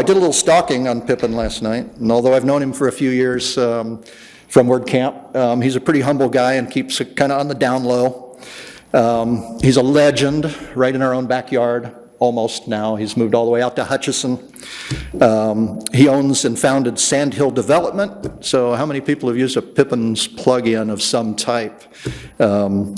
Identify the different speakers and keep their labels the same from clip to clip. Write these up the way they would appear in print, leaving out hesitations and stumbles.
Speaker 1: I did a little stalking on Pippin last night, and although I've known him for a few years from WordCamp, he's a pretty humble guy and keeps it kind of on the down low. He's a legend right in our own backyard, almost now. He's moved all the way out to Hutchinson. He owns and founded Sandhill Development. So how many people have used a Pippin's plugin of some type?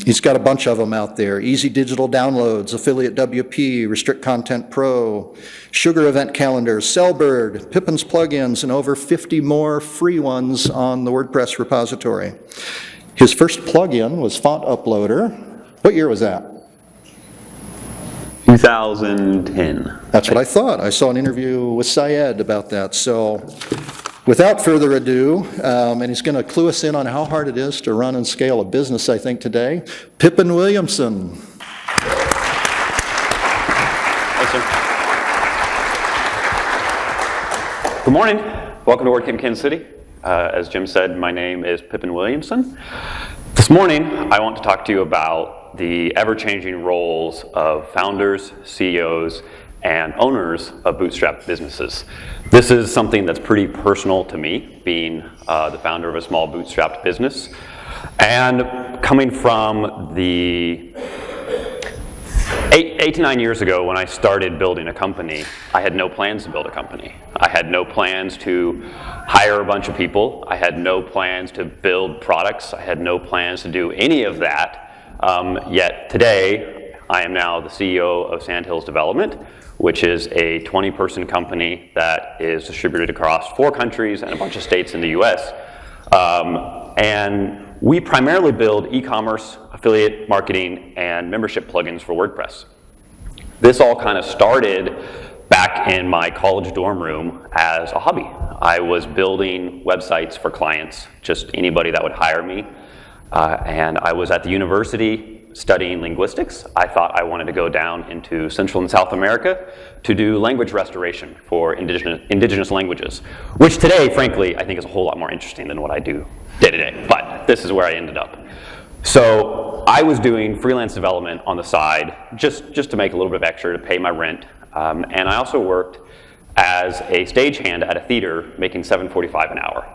Speaker 1: He's got a bunch of them out there. Easy Digital Downloads, Affiliate WP, Restrict Content Pro, Sugar Event Calendar, Sellbird, Pippin's plugins, and over 50 more free ones on the WordPress repository. His first plugin was Font Uploader. What year was that?
Speaker 2: 2010.
Speaker 1: That's what I thought. I saw an interview with Syed about that. So without further ado, and he's going to clue us in on how hard it is to run and scale a business, I think, today, Pippin Williamson.
Speaker 2: Thanks, sir. Good morning. Welcome to WordCamp KC. As Jim said, my name is Pippin Williamson. This morning, I want to talk to you about the ever-changing roles of founders, CEOs, and owners of bootstrapped businesses. This is something that's pretty personal to me, being the founder of a small bootstrapped business. And coming from the 8 to 9 years ago when I started building a company, I had no plans to build a company. I had no plans to hire a bunch of people. I had no plans to build products. I had no plans to do any of that. Yet today, I am now the CEO of Sandhills Development, which is a 20-person company that is distributed across 4 countries and a bunch of states in the US. And we primarily build e-commerce, affiliate marketing, and membership plugins for WordPress. This all kind of started back in my college dorm room as a hobby. I was building websites for clients, just anybody that would hire me. And I was at the university studying linguistics. I thought I wanted to go down into Central and South America to do language restoration for indigenous languages, which today, frankly, I think is a whole lot more interesting than what I do day to day. But this is where I ended up. So I was doing freelance development on the side just to make a little bit of extra to pay my rent. And I also worked as a stagehand at a theater making $7.45 an hour.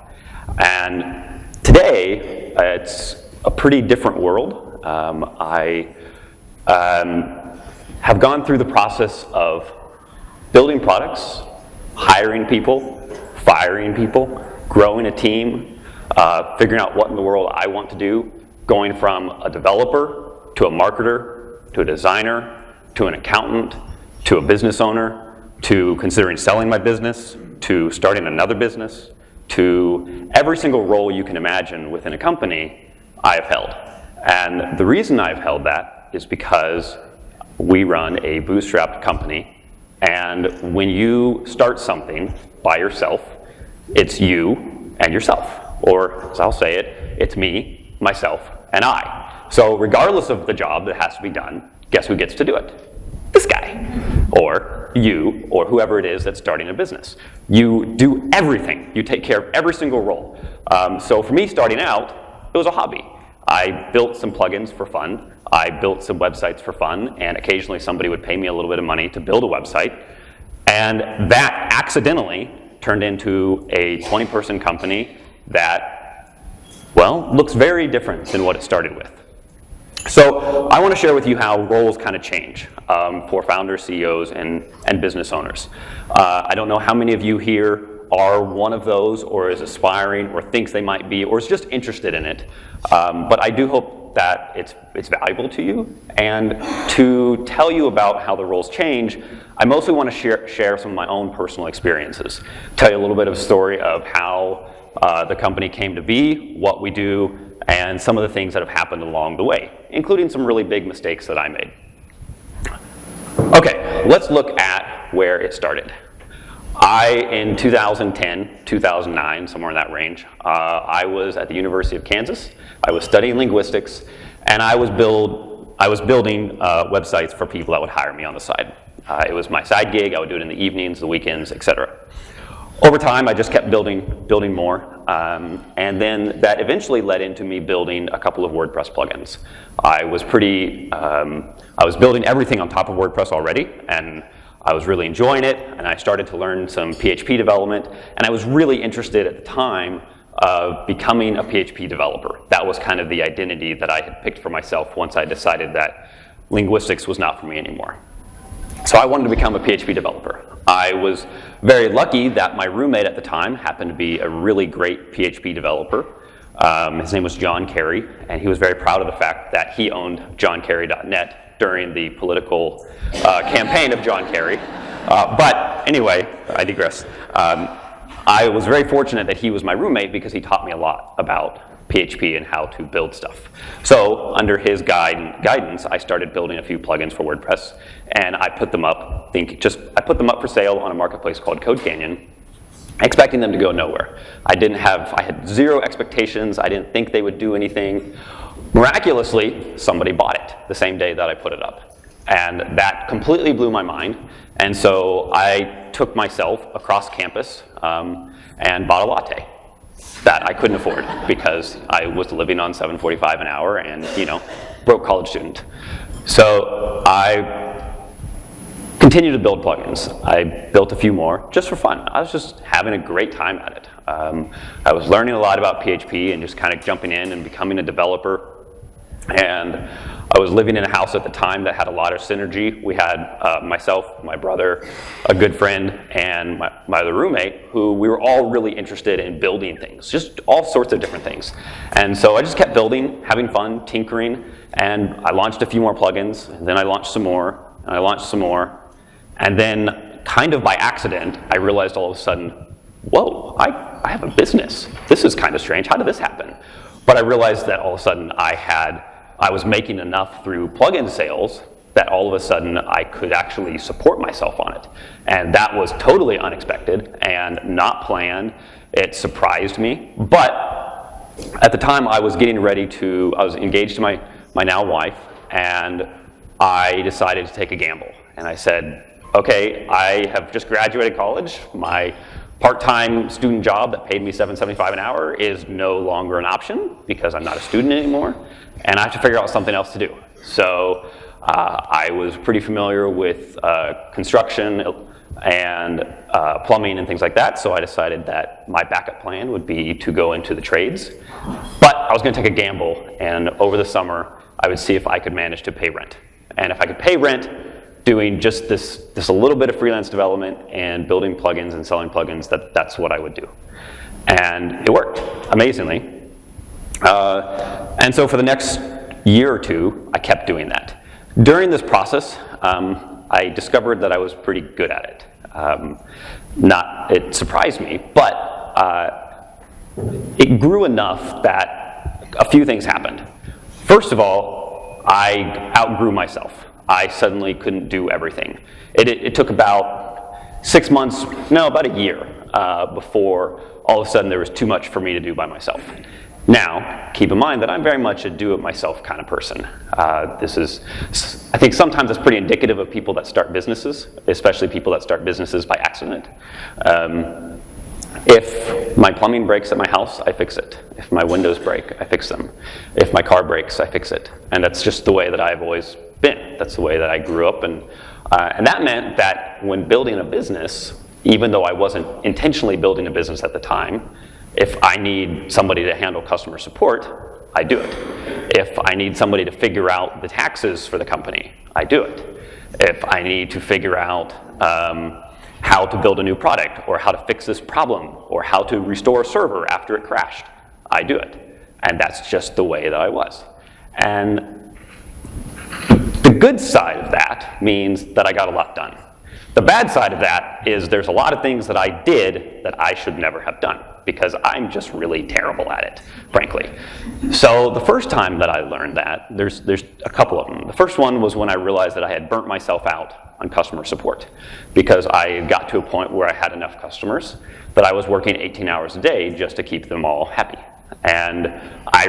Speaker 2: And today, it's a pretty different world. I have gone through the process of building products, hiring people, firing people, growing a team, figuring out what in the world I want to do, going from a developer to a marketer to a designer to an accountant to a business owner to considering selling my business to starting another business to every single role you can imagine within a company I have held. And the reason I've held that is because we run a bootstrapped company, and when you start something by yourself, it's you and yourself. Or, as I'll say it, it's me, myself, and I. So regardless of the job that has to be done, guess who gets to do it? This guy. Or you, or whoever it is that's starting a business. You do everything. You take care of every single role. So for me, starting out, it was a hobby. I built some plugins for fun. I built some websites for fun, and occasionally somebody would pay me a little bit of money to build a website. And that accidentally turned into a 20-person company that, well, looks very different than what it started with. So I want to share with you how roles kind of change for founders, CEOs, and business owners. I don't know how many of you here are one of those, or is aspiring, or thinks they might be, or is just interested in it. But I do hope that it's valuable to you. And to tell you about how the roles change, I mostly want to share some of my own personal experiences. Tell you a little bit of a story of how the company came to be, what we do, and some of the things that have happened along the way, including some really big mistakes that I made. Okay, let's look at where it started. In 2010, 2009, somewhere in that range, I was at the University of Kansas. I was studying linguistics, and I was building websites for people that would hire me on the side. It was my side gig. I would do it in the evenings, the weekends, etc. Over time, I just kept building more, and then that eventually led into me building a couple of WordPress plugins. I was building everything on top of WordPress already, and I was really enjoying it, and I started to learn some PHP development, and I was really interested at the time of becoming a PHP developer. That was kind of the identity that I had picked for myself once I decided that linguistics was not for me anymore. So I wanted to become a PHP developer. I was very lucky that my roommate at the time happened to be a really great PHP developer. His name was John Kerry, and he was very proud of the fact that he owned johnkerry.net during the political campaign of John Kerry. But anyway, I digress. I was very fortunate that he was my roommate because he taught me a lot about PHP and how to build stuff. So under his guidance, I started building a few plugins for WordPress, and I put them up. I put them up for sale on a marketplace called Code Canyon, expecting them to go nowhere. I had zero expectations. I didn't think they would do anything. Miraculously, somebody bought it the same day that I put it up. And that completely blew my mind. And so I took myself across campus and bought a latte that I couldn't afford because I was living on $7.45 an hour and, broke college student. So I continued to build plugins. I built a few more just for fun. I was just having a great time at it. I was learning a lot about PHP and just kind of jumping in and becoming a developer. And I was living in a house at the time that had a lot of synergy. We had myself, my brother, a good friend, and my other roommate, who we were all really interested in building things, just all sorts of different things. And so I just kept building, having fun, tinkering, and I launched a few more plugins, and then I launched some more, and I launched some more. And then, kind of by accident, I realized all of a sudden, whoa, I have a business. This is kind of strange. How did this happen? But I realized that all of a sudden I was making enough through plugin sales that all of a sudden I could actually support myself on it. And that was totally unexpected and not planned. It surprised me. But at the time I was engaged to my now wife, and I decided to take a gamble. And I said, okay, I have just graduated college. My part-time student job that paid me $7.75 an hour is no longer an option because I'm not a student anymore, and I have to figure out something else to do. So I was pretty familiar with construction and plumbing and things like that, so I decided that my backup plan would be to go into the trades. But I was going to take a gamble, and over the summer I would see if I could manage to pay rent. And if I could pay rent, doing just this a little bit of freelance development and building plugins and selling plugins, that's what I would do. And it worked, amazingly. And so for the next year or two, I kept doing that. During this process, I discovered that I was pretty good at it. It surprised me, but it grew enough that a few things happened. First of all, I outgrew myself. I suddenly couldn't do everything. It took about 6 months, no, about a year, before all of a sudden there was too much for me to do by myself. Now, keep in mind that I'm very much a do-it-myself kind of person. I think sometimes it's pretty indicative of people that start businesses, especially people that start businesses by accident. If my plumbing breaks at my house, I fix it. If my windows break, I fix them. If my car breaks, I fix it. And that's just the way that I've always been. That's the way that I grew up. And that meant that when building a business, even though I wasn't intentionally building a business at the time, if I need somebody to handle customer support, I do it. If I need somebody to figure out the taxes for the company, I do it. If I need to figure out how to build a new product, or how to fix this problem, or how to restore a server after it crashed, I do it. And that's just the way that I was. And the good side of that means that I got a lot done. The bad side of that is there's a lot of things that I did that I should never have done because I'm just really terrible at it, frankly. So the first time that I learned that, there's a couple of them. The first one was when I realized that I had burnt myself out on customer support because I got to a point where I had enough customers that I was working 18 hours a day just to keep them all happy. And I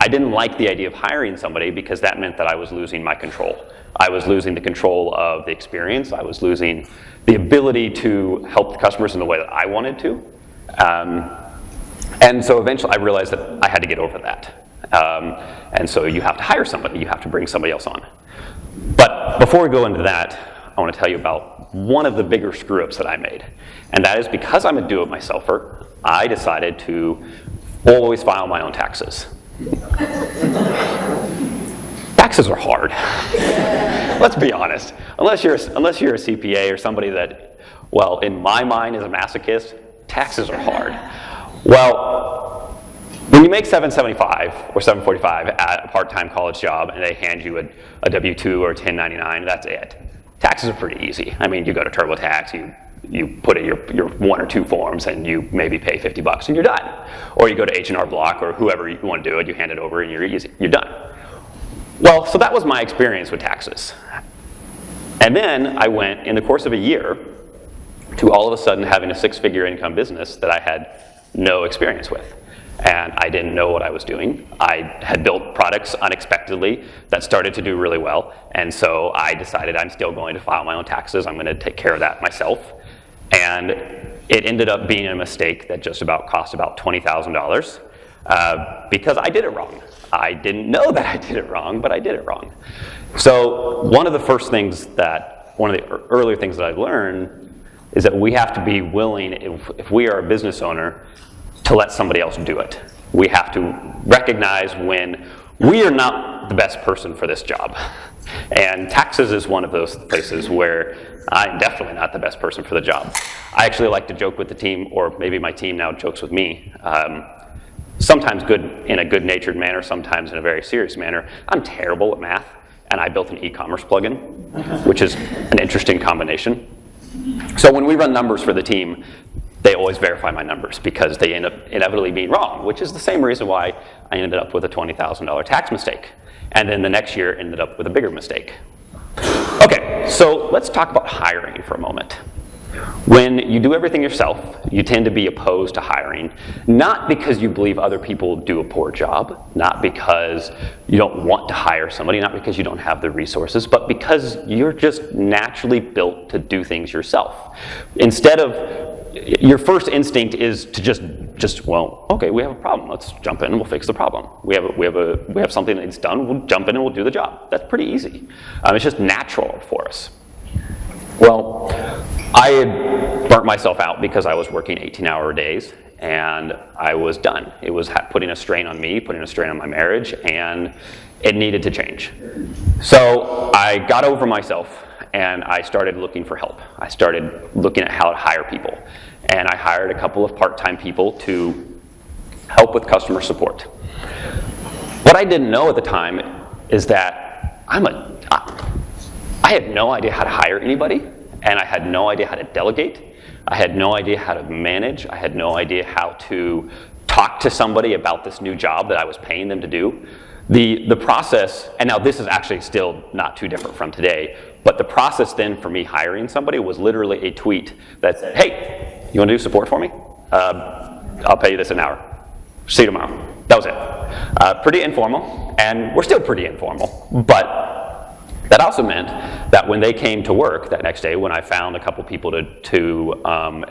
Speaker 2: didn't like the idea of hiring somebody because that meant that I was losing my control. I was losing the control of the experience. I was losing the ability to help the customers in the way that I wanted to. And so eventually I realized that I had to get over that. And so you have to hire somebody. You have to bring somebody else on. But before we go into that, I want to tell you about one of the bigger screw-ups that I made. And that is because I'm a do-it-myselfer, I decided to always file my own taxes. Taxes are hard. Let's be honest. Unless you're a CPA or somebody that, well, in my mind is a masochist, taxes are hard. Well, when you make $775 or $745 at a part-time college job and they hand you a W-2 or a 1099, that's it. Taxes are pretty easy. I mean, you go to TurboTax, you put in your 1 or 2 forms and you maybe pay $50 and you're done. Or you go to H&R Block or whoever you want to do it, you hand it over and you're done. Well, so that was my experience with taxes. And then I went, in the course of a year, to all of a sudden having a 6-figure income business that I had no experience with. And I didn't know what I was doing. I had built products unexpectedly that started to do really well. And so I decided I'm still going to file my own taxes. I'm going to take care of that myself. And it ended up being a mistake that just about cost about $20,000 because I did it wrong. I didn't know that I did it wrong, but I did it wrong. So one of the earlier things that I learned is that we have to be willing, if we are a business owner, to let somebody else do it. We have to recognize when we are not the best person for this job. And taxes is one of those places where I'm definitely not the best person for the job. I actually like to joke with the team, or maybe my team now jokes with me, sometimes in a good-natured manner, sometimes in a very serious manner. I'm terrible at math, and I built an e-commerce plugin, which is an interesting combination. So when we run numbers for the team, they always verify my numbers because they end up inevitably being wrong, which is the same reason why I ended up with a $20,000 tax mistake. And then the next year ended up with a bigger mistake. Okay, so let's talk about hiring for a moment. When you do everything yourself, you tend to be opposed to hiring, not because you believe other people do a poor job, not because you don't want to hire somebody, not because you don't have the resources, but because you're just naturally built to do things yourself. Instead of, your first instinct is to just well, okay, we have a problem. Let's jump in and we'll fix the problem. We have something that's done. We'll jump in and we'll do the job. That's pretty easy. It's just natural for us. Well, I had burnt myself out because I was working 18-hour days and I was done. It was putting a strain on me, putting a strain on my marriage, and it needed to change. So I got over myself and I started looking for help. I started looking at how to hire people. And I hired a couple of part-time people to help with customer support. What I didn't know at the time is that I had no idea how to hire anybody, and I had no idea how to delegate. I had no idea how to manage. I had no idea how to talk to somebody about this new job that I was paying them to do. The process, and now this is actually still not too different from today, but the process then for me hiring somebody was literally a tweet that said, hey, you want to do support for me? I'll pay you this an hour. See you tomorrow. That was it. Pretty informal, and we're still pretty informal, but that also meant that when they came to work that next day, when I found a couple people to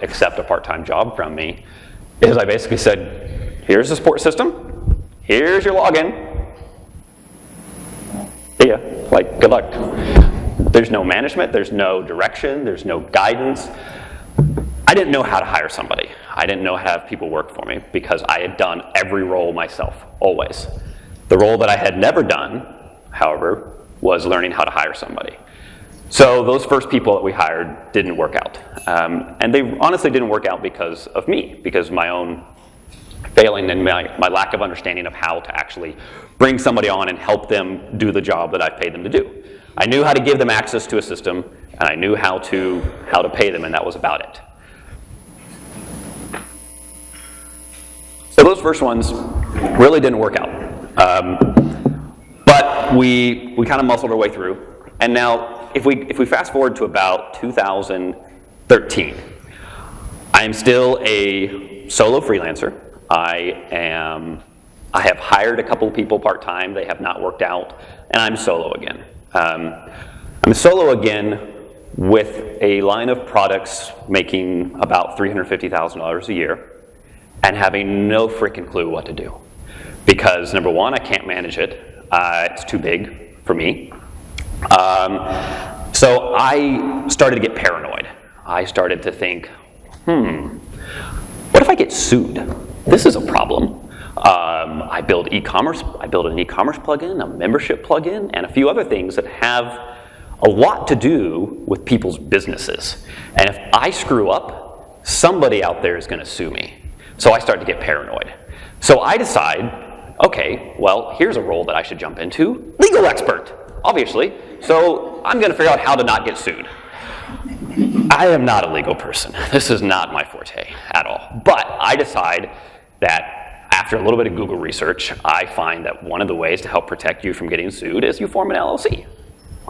Speaker 2: accept a part-time job from me, is I basically said, here's the support system, here's your login, see ya, like, good luck. There's no management, there's no direction, there's no guidance. I didn't know how to hire somebody. I didn't know how to have people work for me because I had done every role myself, always. The role that I had never done, however, was learning how to hire somebody. So those first people that we hired didn't work out. And they honestly didn't work out because of me, because of my own failing and my lack of understanding of how to actually bring somebody on and help them do the job that I paid them to do. I knew how to give them access to a system, and I knew how to pay them, and that was about it. So those first ones really didn't work out. But we kind of muscled our way through. And now, if we fast forward to about 2013, I am still a solo freelancer. I have hired a couple of people part-time. They have not worked out, and I'm solo again. I'm solo again with a line of products making about $350,000 a year and having no freaking clue what to do. Because number one, I can't manage it. It's too big for me. So I started to get paranoid. I started to think, what if I get sued? This is a problem. I build an e-commerce plugin, a membership plugin, and a few other things that have a lot to do with people's businesses. And if I screw up, somebody out there is going to sue me. So I start to get paranoid. So I decide, okay, well, here's a role that I should jump into. Legal expert, obviously. So I'm going to figure out how to not get sued. I am not a legal person. This is not my forte at all. But I decide that after a little bit of Google research, I find that one of the ways to help protect you from getting sued is you form an LLC.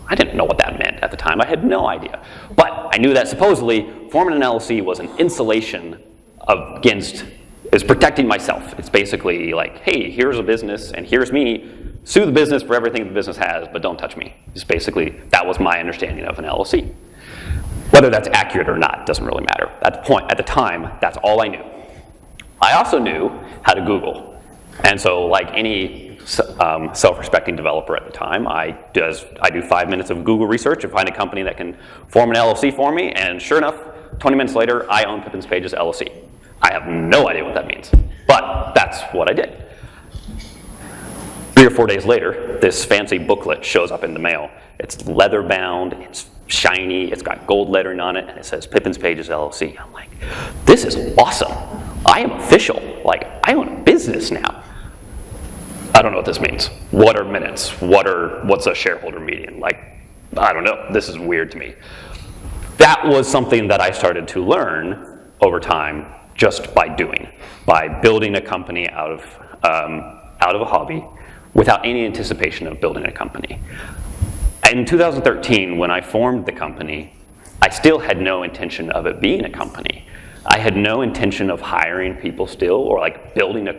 Speaker 2: I didn't know what that meant at the time. I had no idea. But I knew that supposedly forming an LLC was an insulation against, is protecting myself. It's basically like, hey, here's a business and here's me. Sue the business for everything the business has, but don't touch me. It's basically, that was my understanding of an LLC. Whether that's accurate or not doesn't really matter. At the time, that's all I knew. I also knew how to Google. And so like any self-respecting developer at the time, I do 5 minutes of Google research and find a company that can form an LLC for me, and sure enough, 20 minutes later, I own Pippin's Pages LLC. I have no idea what that means, but that's what I did. 3 or 4 days later, this fancy booklet shows up in the mail. It's leather bound, it's shiny, it's got gold lettering on it, and it says Pippin's Pages LLC. I'm like, this is awesome. I am official. Like, I own a business now. I don't know what this means. What are minutes? What's a shareholder meeting? Like, I don't know. This is weird to me. That was something that I started to learn over time just by doing, by building a company out of a hobby without any anticipation of building a company. In 2013, when I formed the company, I still had no intention of it being a company. I had no intention of hiring people still, or like building a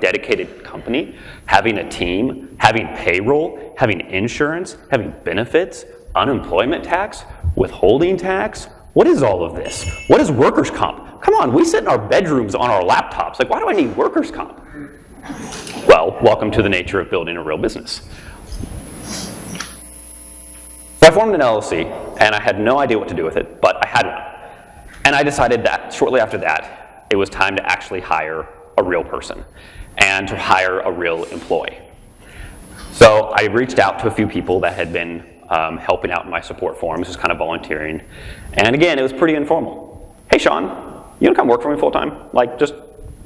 Speaker 2: dedicated company, having a team, having payroll, having insurance, having benefits, unemployment tax, withholding tax. What is all of this? What is workers' comp? Come on, we sit in our bedrooms on our laptops. Like, why do I need workers' comp? Well, welcome to the nature of building a real business. So I formed an LLC, and I had no idea what to do with it, but I had one. And I decided that shortly after that, it was time to actually hire a real person and to hire a real employee. So I reached out to a few people that had been helping out in my support forums, just kind of volunteering. And again, it was pretty informal. Hey, Sean, you want to come work for me full time? Like, just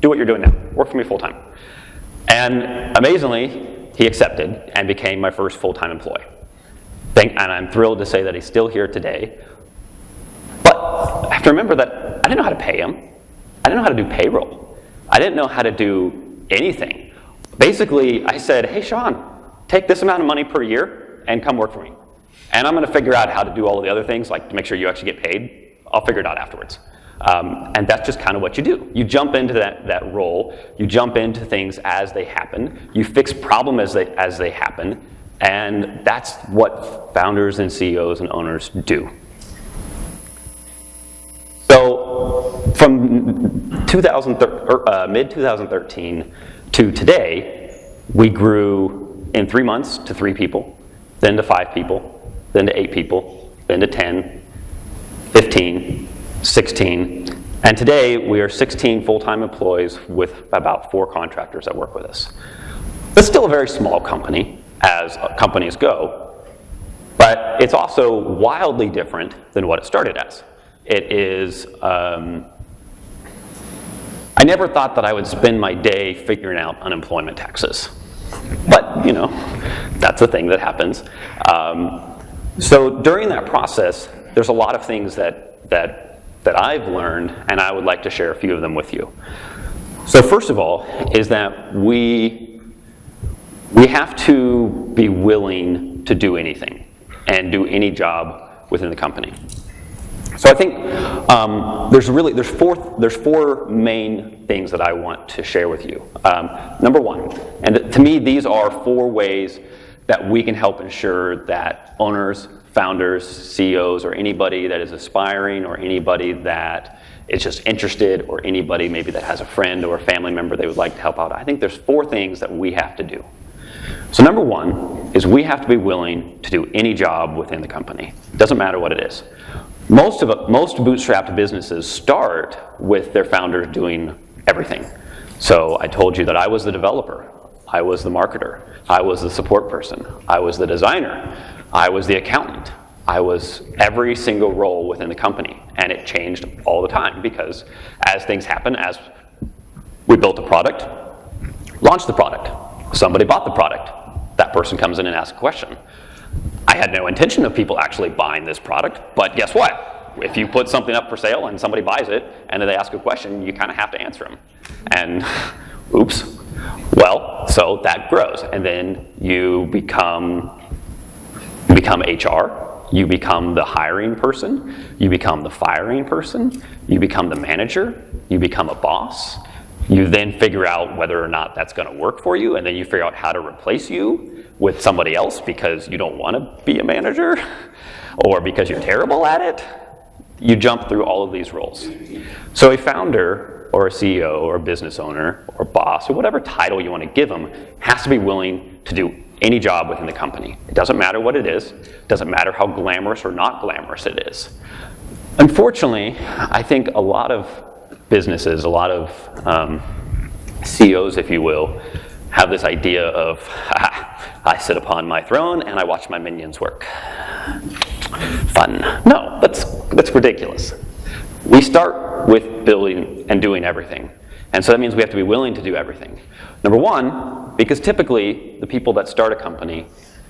Speaker 2: do what you're doing now. Work for me full time. And amazingly, he accepted and became my first full-time employee. And I'm thrilled to say that he's still here today. But I have to remember that I didn't know how to pay him. I didn't know how to do payroll. I didn't know how to do anything. Basically, I said, hey, Sean, take this amount of money per year and come work for me. And I'm going to figure out how to do all of the other things, like to make sure you actually get paid. I'll figure it out afterwards. And that's just kind of what you do. You jump into that role. You jump into things as they happen. You fix problems as they happen. And that's what founders and CEOs and owners do. So from mid-2013 to today, we grew in 3 months to 3 people, then to 5 people, then to 8 people, then to 10, 15, 16, and today we are 16 full-time employees with about 4 contractors that work with us. It's still a very small company, as companies go, but it's also wildly different than what it started as. It is, I never thought that I would spend my day figuring out unemployment taxes. But, you know, that's a thing that happens. So during that process, there's a lot of things that I've learned, and I would like to share a few of them with you. So first of all is that we have to be willing to do anything and do any job within the company. So I think there's four main things that I want to share with you. Number one, and to me these are 4 ways that we can help ensure that owners, founders, CEOs, or anybody that is aspiring, or anybody that is just interested, or anybody maybe that has a friend or a family member they would like to help out. I think there's 4 things that we have to do. So number one is we have to be willing to do any job within the company. It doesn't matter what it is. Most bootstrapped businesses start with their founders doing everything. So I told you that I was the developer, I was the marketer, I was the support person, I was the designer, I was the accountant. I was every single role within the company, and it changed all the time because as things happen, as we built a product, launched the product, somebody bought the product, that person comes in and asks a question. I had no intention of people actually buying this product, but guess what? If you put something up for sale and somebody buys it, and then they ask a question, you kind of have to answer them. And oops. Well, so that grows, and then you become HR, you become the hiring person, you become the firing person, you become the manager, you become a boss. You then figure out whether or not that's going to work for you, and then you figure out how to replace you with somebody else because you don't want to be a manager or because you're terrible at it. You jump through all of these roles. So a founder or a CEO or a business owner or boss or whatever title you want to give them has to be willing to do any job within the company. It doesn't matter what it is. It doesn't matter how glamorous or not glamorous it is. Unfortunately, I think a lot of businesses, a lot of CEOs, if you will, have this idea of, I sit upon my throne and I watch my minions work. Fun. No, that's ridiculous. We start with building and doing everything. And so that means we have to be willing to do everything. Number one, because typically the people that start a company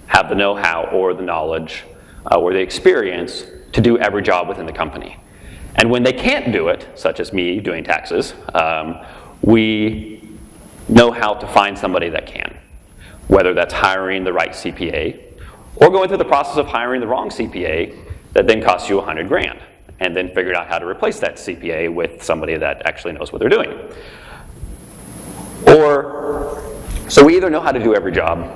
Speaker 2: have the know-how or the knowledge or the experience to do every job within the company. And when they can't do it, such as me doing taxes, we know how to find somebody that can. Whether that's hiring the right CPA or going through the process of hiring the wrong CPA that then costs you $100 grand. And then figured out how to replace that CPA with somebody that actually knows what they're doing. So we either know how to do every job,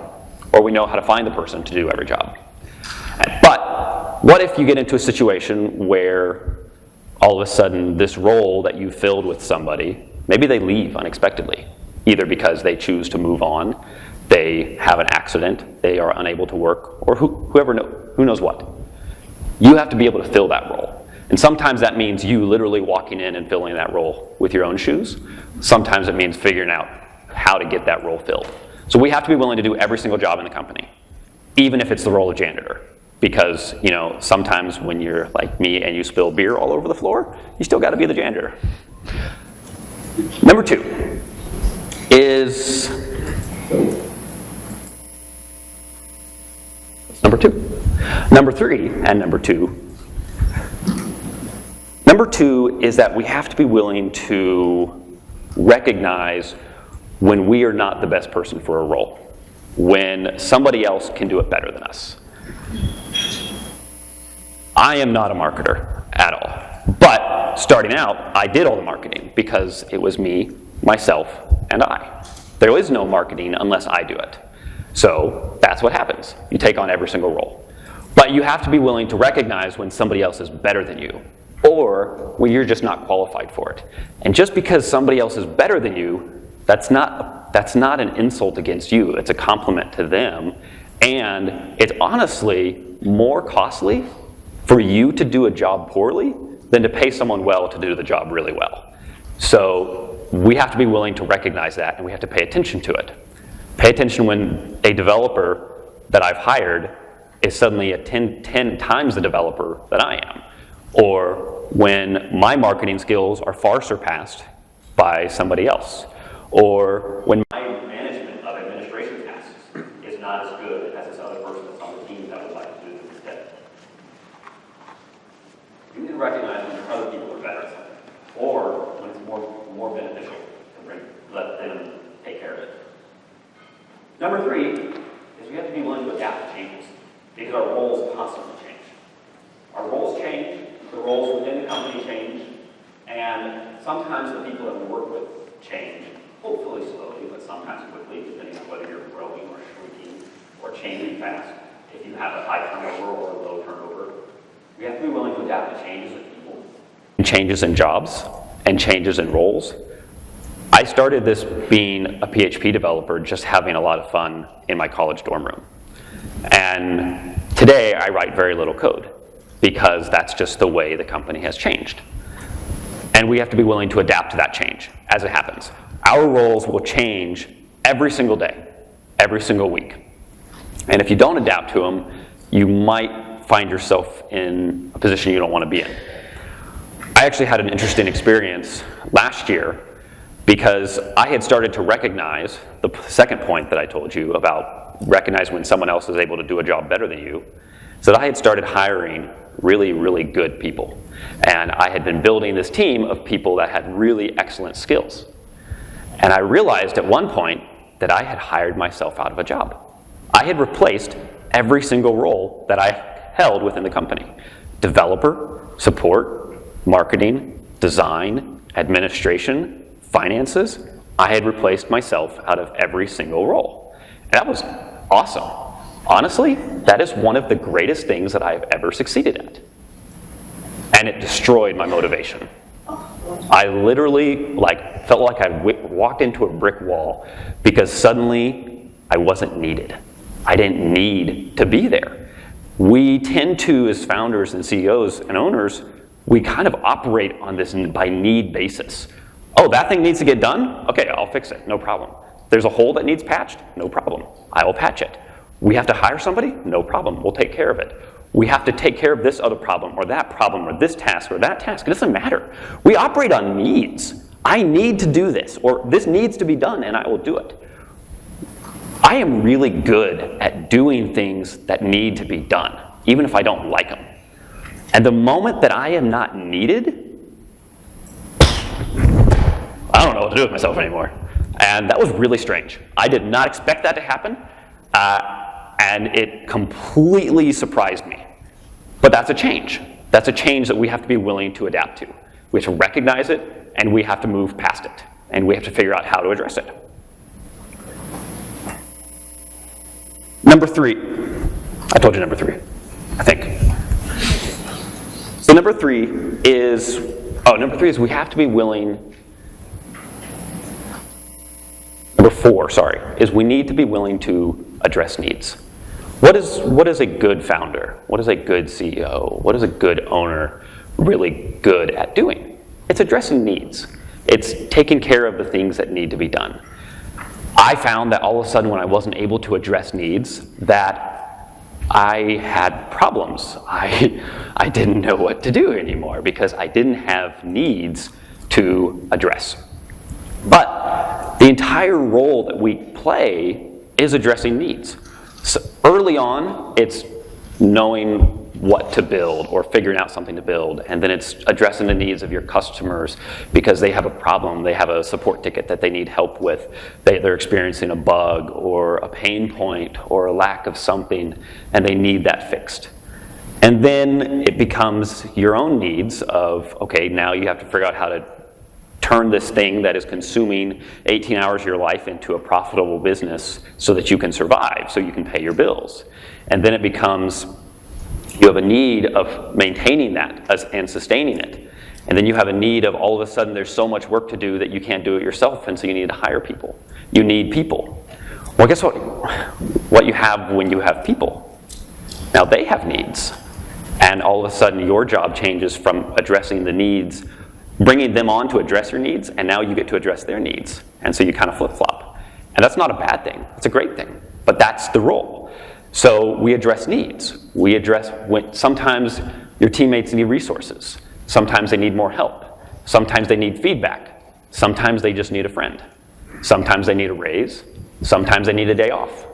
Speaker 2: or we know how to find the person to do every job. But what if you get into a situation where all of a sudden this role that you filled with somebody, maybe they leave unexpectedly, either because they choose to move on, they have an accident, they are unable to work, or who knows what. You have to be able to fill that role. And sometimes that means you literally walking in and filling that role with your own shoes. Sometimes it means figuring out how to get that role filled. So we have to be willing to do every single job in the company, even if it's the role of janitor. Because, sometimes when you're like me and you spill beer all over the floor, you still got to be the janitor. Number two is number two. Number three and number two. Number two is that we have to be willing to recognize when we are not the best person for a role, when somebody else can do it better than us. I am not a marketer at all, but starting out, I did all the marketing because it was me, myself, and I. There is no marketing unless I do it. So that's what happens. You take on every single role. But you have to be willing to recognize when somebody else is better than you, or when you're just not qualified for it. And just because somebody else is better than you, that's not an insult against you. It's a compliment to them. And it's honestly more costly for you to do a job poorly than to pay someone well to do the job really well. So we have to be willing to recognize that, and we have to pay attention to it. Pay attention when a developer that I've hired is suddenly 10 times the developer that I am. Or when my marketing skills are far surpassed by somebody else. Or when my management of administration tasks is not as good as this other person that's on the team that would like to do them instead. You need to recognize when other people are better at something. Or when it's more beneficial to let them take care of it. Number three is we have to be willing to adapt to changes. Because our roles constantly change. Our roles change. The roles within the company change, and sometimes the people that we work with change, hopefully slowly, but sometimes quickly, depending on whether you're growing or shrinking or changing fast. If you have a high turnover or a low turnover, we have to be willing to adapt to changes in people. And changes in jobs and changes in roles. I started this being a PHP developer, just having a lot of fun in my college dorm room. And today I write very little code because that's just the way the company has changed. And we have to be willing to adapt to that change as it happens. Our roles will change every single day, every single week. And if you don't adapt to them, you might find yourself in a position you don't want to be in. I actually had an interesting experience last year because I had started to recognize the second point that I told you about recognize when someone else is able to do a job better than you, so that I had started hiring really, really good people. And I had been building this team of people that had really excellent skills. And I realized at one point that I had hired myself out of a job. I had replaced every single role that I held within the company. Developer, support, marketing, design, administration, finances. I had replaced myself out of every single role. And that was awesome. Honestly, that is one of the greatest things that I have ever succeeded at. And it destroyed my motivation. I literally felt like I walked into a brick wall because suddenly I wasn't needed. I didn't need to be there. We tend to, as founders and CEOs and owners, we kind of operate on this by need basis. Oh, that thing needs to get done? Okay, I'll fix it, no problem. There's a hole that needs patched? No problem, I will patch it. We have to hire somebody? No problem, we'll take care of it. We have to take care of this other problem or this task or that task. It doesn't matter. We operate on needs. I need to do this, or this needs to be done, and I will do it. I am really good at doing things that need to be done, even if I don't like them. And the moment that I am not needed, I don't know what to do with myself anymore. And that was really strange. I did not expect that to happen, and it completely surprised me. But that's a change. That's a change that we have to be willing to adapt to. We have to recognize it, and we have to move past it. And we have to figure out how to address it. Number 3. I told you number 3, I think. So number 3 is we have to be willing. Number 4, is we need to be willing to address needs. What is a good founder? What is a good CEO? What is a good owner really good at doing? It's addressing needs. It's taking care of the things that need to be done. I found that all of a sudden when I wasn't able to address needs, that I had problems. I didn't know what to do anymore because I didn't have needs to address. But the entire role that we play is addressing needs. So early on, it's knowing what to build or figuring out something to build, and then it's addressing the needs of your customers because they have a problem, they have a support ticket that they need help with, they're experiencing a bug or a pain point or a lack of something, and they need that fixed. And then it becomes your own needs of, okay, now you have to figure out how to turn this thing that is consuming 18 hours of your life into a profitable business so that you can survive, so you can pay your bills. And then it becomes, you have a need of maintaining that and sustaining it. And then you have a need of all of a sudden there's so much work to do that you can't do it yourself, and so you need to hire people. You need people. Well, guess what you have when you have people? Now they have needs. And all of a sudden your job changes from addressing the needs, bringing them on to address your needs, and now you get to address their needs. And so you kind of flip-flop. And that's not a bad thing. It's a great thing. But that's the role. So we address needs. We address when sometimes your teammates need resources. Sometimes they need more help. Sometimes they need feedback. Sometimes they just need a friend. Sometimes they need a raise. Sometimes they need a day off.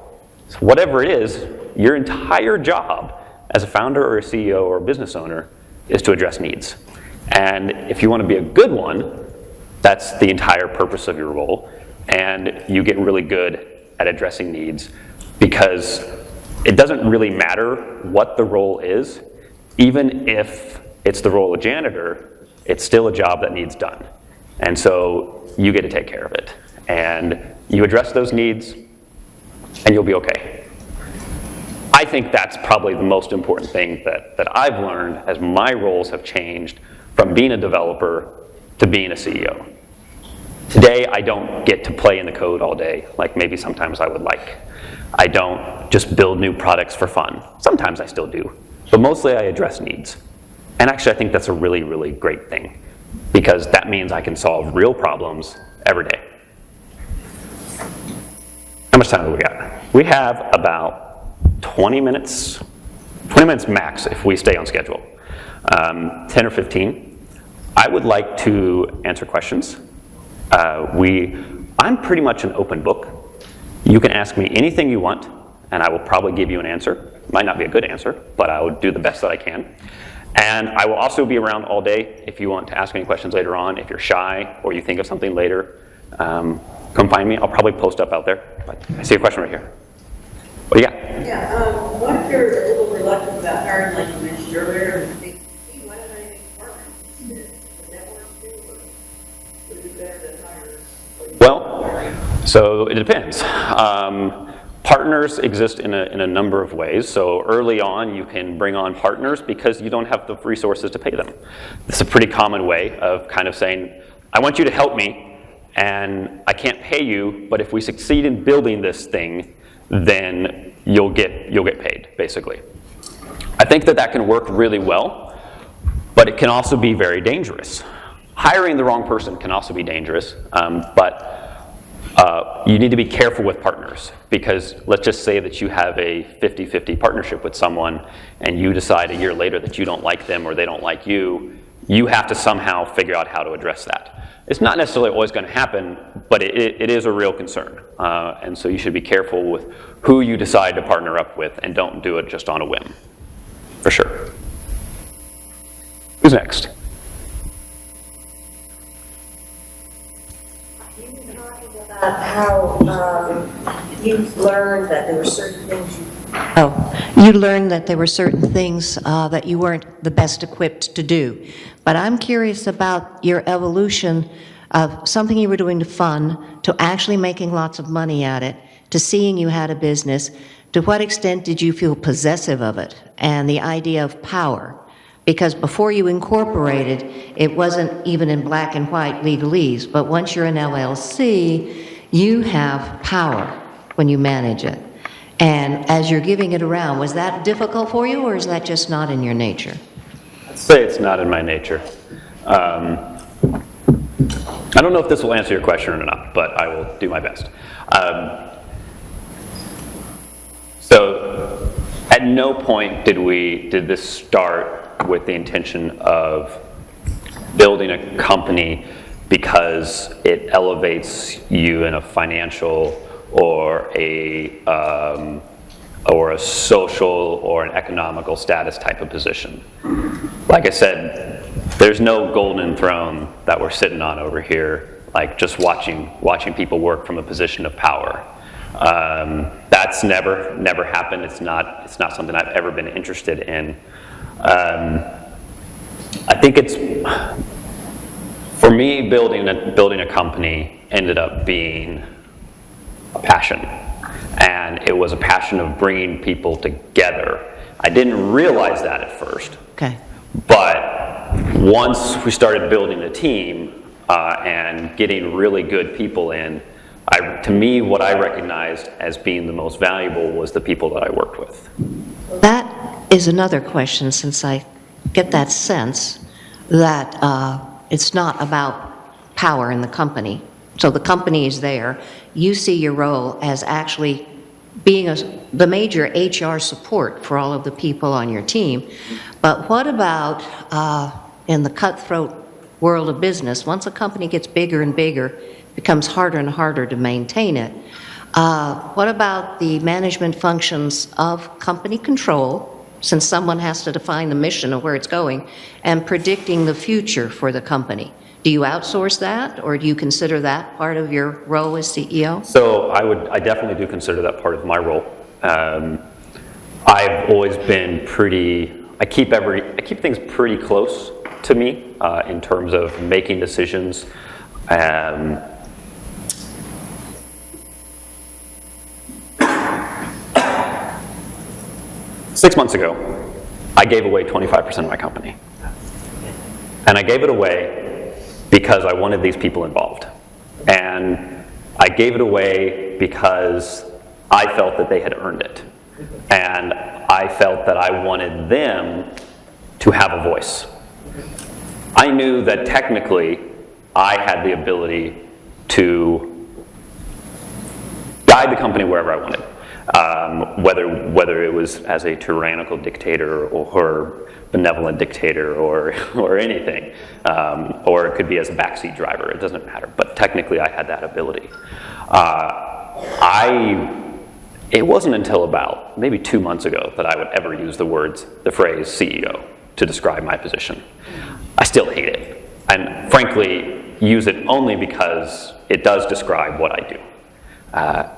Speaker 2: So whatever it is, your entire job as a founder or a CEO or a business owner is to address needs. And if you want to be a good one, that's the entire purpose of your role. And you get really good at addressing needs because it doesn't really matter what the role is. Even if it's the role of janitor, it's still a job that needs done. And so you get to take care of it. And you address those needs, and you'll be okay. I think that's probably the most important thing that I've learned as my roles have changed from being a developer to being a CEO. Today, I don't get to play in the code all day, like maybe sometimes I would like. I don't just build new products for fun. Sometimes I still do, but mostly I address needs. And actually I think that's a really, really great thing, because that means I can solve real problems every day. How much time do we got? We have about 20 minutes max if we stay on schedule. 10 or 15. I would like to answer questions. I'm pretty much an open book. You can ask me anything you want, and I will probably give you an answer. Might not be a good answer, but I will do the best that I can. And I will also be around all day if you want to ask any questions later on. If you're shy or you think of something later, come find me. I'll probably post up out there. But I see a question right here. What do you got?
Speaker 3: Yeah, what if you're a little reluctant about hiring, like you mentioned earlier, and think, hey, why don't I make partners instead? Would that work too, or would it be better to hire?
Speaker 2: Well, so it depends. Partners exist in a number of ways. So early on, you can bring on partners because you don't have the resources to pay them. This is a pretty common way of kind of saying, I want you to help me, and I can't pay you, but if we succeed in building this thing, then you'll get paid, basically. I think that can work really well, but it can also be very dangerous. Hiring the wrong person can also be dangerous, but you need to be careful with partners, because let's just say that you have a 50-50 partnership with someone and you decide a year later that you don't like them or they don't like you. You have to somehow figure out how to address that. It's not necessarily always going to happen, but it is a real concern. And so you should be careful with who you decide to partner up with, and don't do it just on a whim, for sure. Who's next?
Speaker 4: You were talking about how you learned that there were certain things you learned that there were certain things that you weren't the best equipped to do. But I'm curious about your evolution of something you were doing to fun, to actually making lots of money at it, to seeing you had a business. To what extent did you feel possessive of it and the idea of power? Because before you incorporated, it wasn't even in black and white legalese, but once you're an LLC, you have power when you manage it. And as you're giving it around, was that difficult for you, or is that just not in your nature?
Speaker 2: I'd say it's not in my nature. I don't know if this will answer your question or not, but I will do my best. So at no point did this start with the intention of building a company because it elevates you in a financial or a social or an economical status type of position. Like I said, there's no golden throne that we're sitting on over here, like just watching people work from a position of power. That's never happened. It's not something I've ever been interested in. I think it's, for me, building a company ended up being a passion, and it was a passion of bringing people together. I didn't realize that at first.
Speaker 4: Okay.
Speaker 2: But once we started building a team and getting really good people in, to me, what I recognized as being the most valuable was the people that I worked with.
Speaker 4: That is another question, since I get that sense that it's not about power in the company. So the company is there. You see your role as actually being the major HR support for all of the people on your team. But what about in the cutthroat world of business? Once a company gets bigger and bigger, it becomes harder and harder to maintain it. What about the management functions of company control, since someone has to define the mission of where it's going, and predicting the future for the company? Do you outsource that, or do you consider that part of your role as CEO?
Speaker 2: So I definitely do consider that part of my role. I've always been I keep things pretty close to me in terms of making decisions. 6 months ago, I gave away 25% of my company. And I gave it away because I wanted these people involved. And I gave it away because I felt that they had earned it. And I felt that I wanted them to have a voice. I knew that technically I had the ability to guide the company wherever I wanted, whether it was as a tyrannical dictator or benevolent dictator or anything, or it could be as a backseat driver. It doesn't matter. But technically, I had that ability. It wasn't until about maybe 2 months ago that I would ever use the phrase CEO to describe my position. I still hate it, and frankly, use it only because it does describe what I do.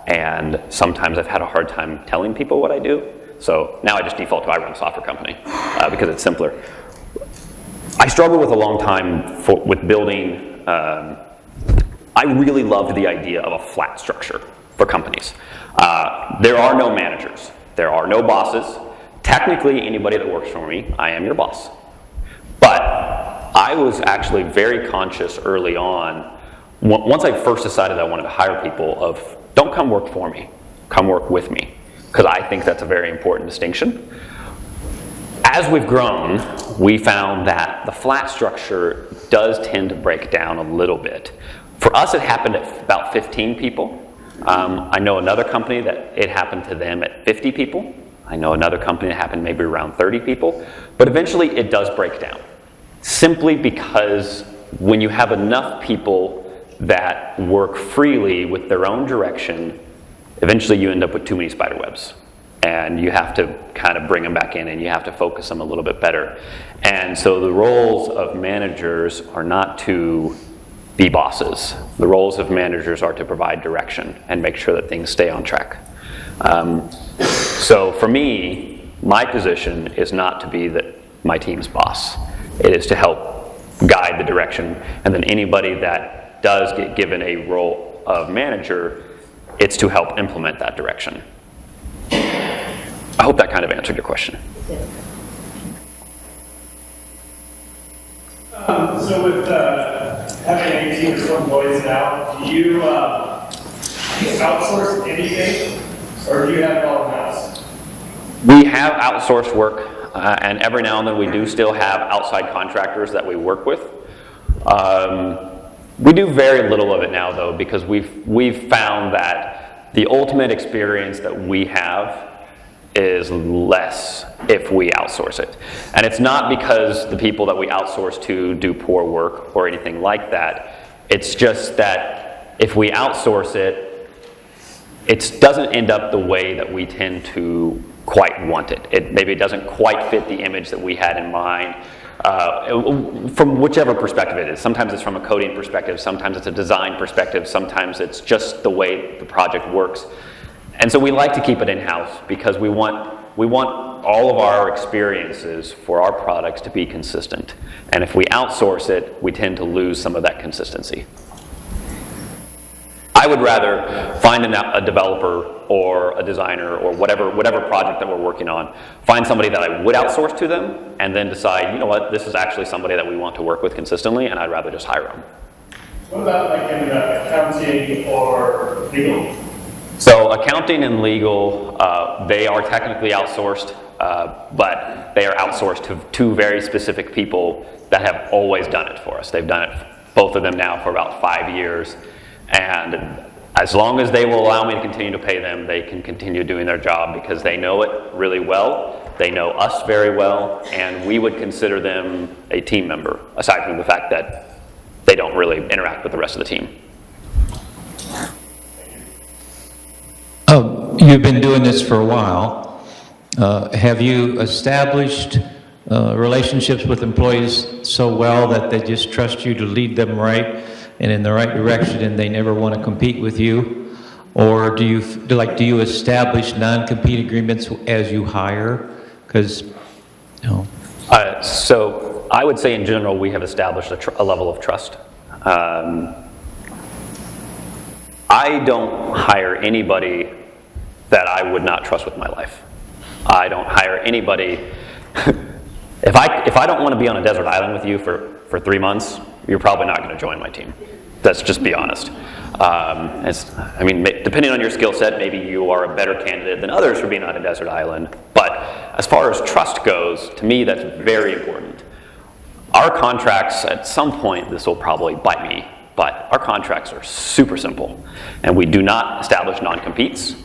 Speaker 2: And sometimes I've had a hard time telling people what I do, so now I just default to I run a software company because it's simpler. I struggled with a long time with building. I really loved the idea of a flat structure for companies. There are no managers. There are no bosses. Technically, anybody that works for me, I am your boss. But I was actually very conscious early on, once I first decided I wanted to hire people, of don't come work for me, come work with me, because I think that's a very important distinction. As we've grown, we found that the flat structure does tend to break down a little bit. For us, it happened at about 15 people. I know another company that it happened to them at 50 people. I know another company that happened maybe around 30 people. But eventually, it does break down. Simply because when you have enough people that work freely with their own direction, eventually you end up with too many spider webs. And you have to kind of bring them back in, and you have to focus them a little bit better. And so the roles of managers are not to be bosses. The roles of managers are to provide direction and make sure that things stay on track. So for me, my position is not to be my team's boss. It is to help guide the direction, and then anybody that does get given a role of manager, it's to help implement that direction. I hope that kind of answered your question.
Speaker 5: So with having 18 or so employees now, do you outsource anything, or do you have it all in-house?
Speaker 2: We have outsourced work, and every now and then we do still have outside contractors that we work with. We do very little of it now, though, because we've found that the ultimate experience that we have is less if we outsource it. And it's not because the people that we outsource to do poor work or anything like that. It's just that if we outsource it, it doesn't end up the way that we tend to quite want it. Maybe it doesn't quite fit the image that we had in mind. From whichever perspective it is. Sometimes it's from a coding perspective, sometimes it's a design perspective, sometimes it's just the way the project works. And so we like to keep it in-house because we want all of our experiences for our products to be consistent. And if we outsource it, we tend to lose some of that consistency. I would rather find a developer or a designer or whatever project that we're working on, find somebody that I would outsource to them, and then decide, you know what, this is actually somebody that we want to work with consistently, and I'd rather just hire them.
Speaker 5: What about like in accounting or legal?
Speaker 2: So accounting and legal, they are technically outsourced, but they are outsourced to two very specific people that have always done it for us. They've done it, both of them now, for about 5 years. And as long as they will allow me to continue to pay them, they can continue doing their job because they know it really well. They know us very well, and we would consider them a team member, aside from the fact that they don't really interact with the rest of the team.
Speaker 6: You've been doing this for a while. Have you established relationships with employees so well that they just trust you to lead them right and in the right direction, and they never want to compete with you? Or do you establish non-compete agreements as you hire? Because, you know.
Speaker 2: So I would say in general we have established a level of trust. I don't hire anybody that I would not trust with my life. I don't hire anybody. If I don't want to be on a desert island with you for 3 months, you're probably not going to join my team. Let's just be honest. I mean, depending on your skill set, maybe you are a better candidate than others for being on a desert island. But as far as trust goes, to me, that's very important. Our contracts, at some point, this will probably bite me, but our contracts are super simple, and we do not establish non-competes.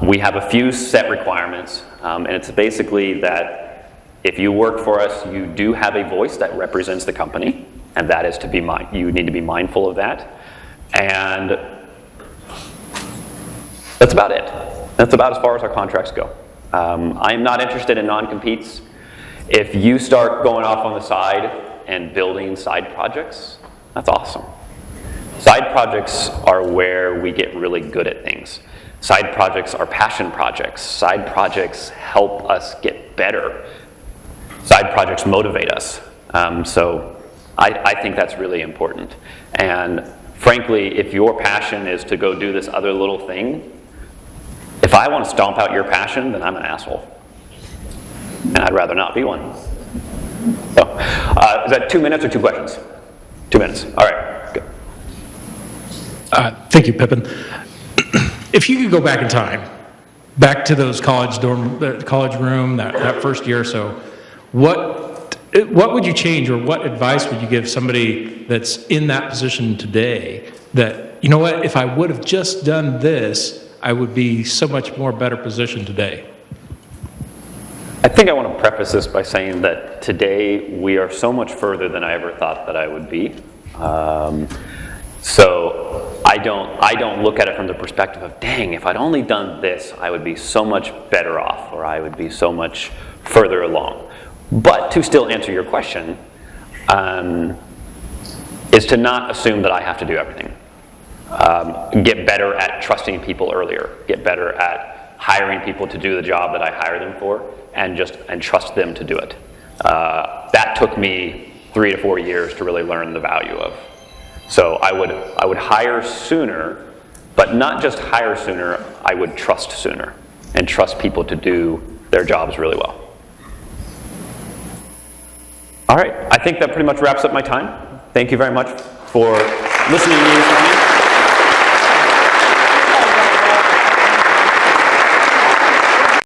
Speaker 2: We have a few set requirements, and it's basically that if you work for us, you do have a voice that represents the company, and that is to be you need to be mindful of that. And that's about it. That's about as far as our contracts go. I am not interested in non-competes. If you start going off on the side and building side projects, that's awesome. Side projects are where we get really good at things. Side projects are passion projects. Side projects help us get better. Side projects motivate us. So I think that's really important. And frankly, if your passion is to go do this other little thing, if I want to stomp out your passion, then I'm an asshole. And I'd rather not be one. So, is that 2 minutes or 2 questions? 2 minutes. All right. Good.
Speaker 7: Thank you, Pippin. If you could go back in time, back to those college room, that first year or so, what would you change, or what advice would you give somebody that's in that position today that, you know what, if I would have just done this, I would be so much more better positioned today?
Speaker 2: I think I want to preface this by saying that today we are so much further than I ever thought that I would be. So I don't look at it from the perspective of, dang, if I'd only done this, I would be so much better off, or I would be so much further along. But to still answer your question, is to not assume that I have to do everything. Get better at trusting people earlier. Get better at hiring people to do the job that I hire them for, and trust them to do it. That took me 3 to 4 years to really learn the value of. So I would hire sooner, but not just hire sooner, I would trust sooner, and trust people to do their jobs really well. All right, I think that pretty much wraps up my time. Thank you very much for listening to me this morning.